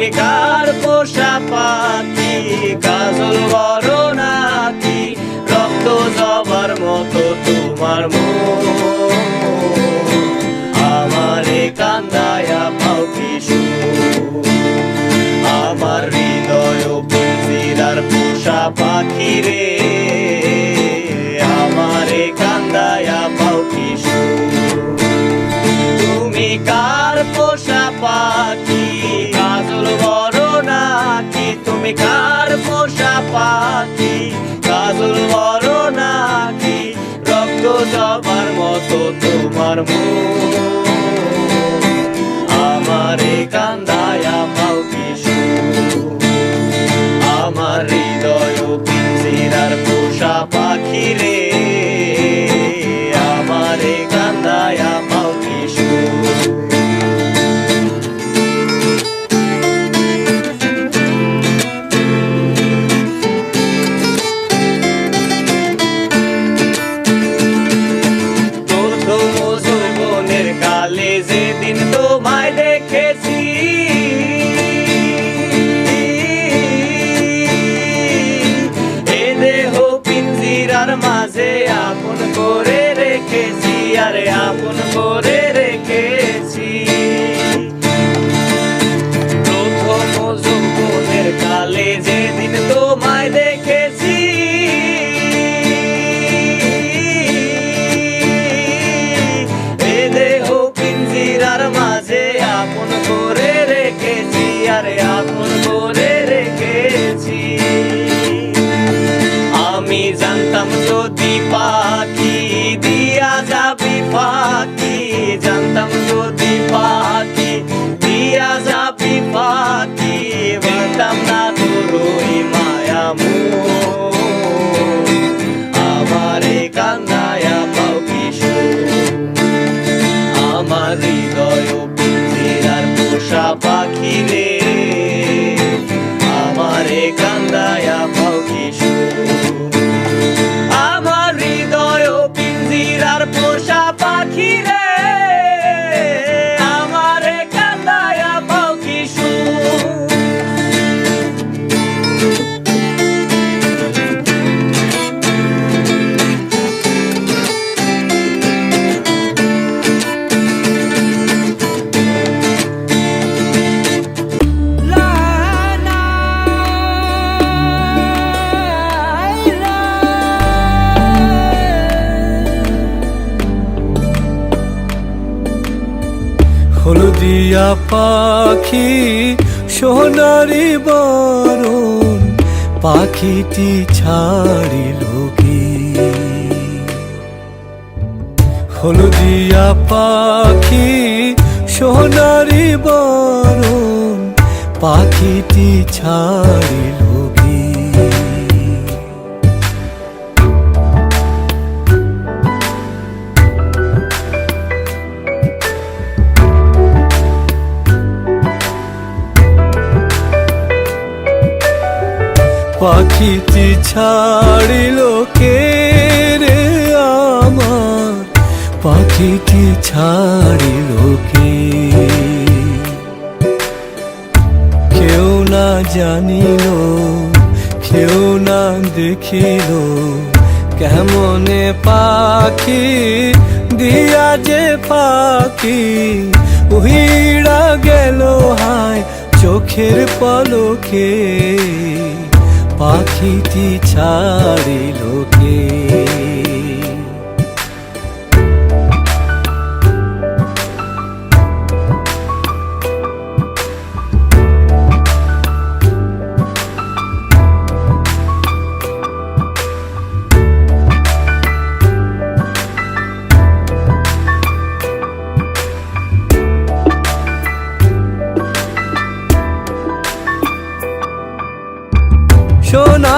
তুমি কার পোষা পাখি, কাজল বড় নাকি, রক্ত জবার মতো তোমার মন, আমারে কান্দায়া পাও কি সুখ। আমার হৃদয় পিঞ্জিরার পোষা পাখি রে, আমারে কান্দায়া পাও কি সুখ। তুমি কার পোষা পাখি, কাজল বড় নাকি, তুমি কার পোষা পাখি, কাজল বড় নাকি, রক্ত জবার মতো তোমার মন, আমারে কান্দায়া পাও কি সুখ। আমার হৃদয় পিঞ্জিরার পোষা পাখি রে, আমারে কান্দায়া পাও কি সুখ। কালে যেদিন তোমায় দেখেছি, এ দেহ পিঞ্জিরার মাঝে আপন করে রেখেছি, আরে আপন করে রেখেছি। প্রথম যৌবনের কালে যেদিন তোমায় দেখেছি, মাঝে আপন করে রেখেছি, আরে আপন করে রেখেছি। আমি জানতাম যদি পাখি দিয়া যাবি ফাঁকি, জানতাম যদি পাখি দিয়া যাবি ফাঁকি, বলতাম না তোর ওই মায়া মন, আমারে কান্দায়া পাও কি সুখ। আমার হৃদয় পিঞ্জিরার পোষা পাখি রে, আমারে কান্দায়া পাও কি সুখ। আমার হৃদয় পিঞ্জিরার পোষা পাখি রে, আমারে কান্দায়া পাও কি সুখ। হলদিয়া পাখি সোনারি বরণ, পাখিটি ছাড়িল কি। হলদিয়া পাখি সোনারি বরণ, পাখিটি ছাড়িল কি। পাখিটি ছাড়িল কে রে আমার, পাখিটি ছাড়িল কে। কেউ না জানিল, কেউ না দেখিল, কেমনে পাখি দিয়া যে পাখি উড়া গেল হায় চোখের পলকে, পাখিটি ছাড়িল কে। সোনা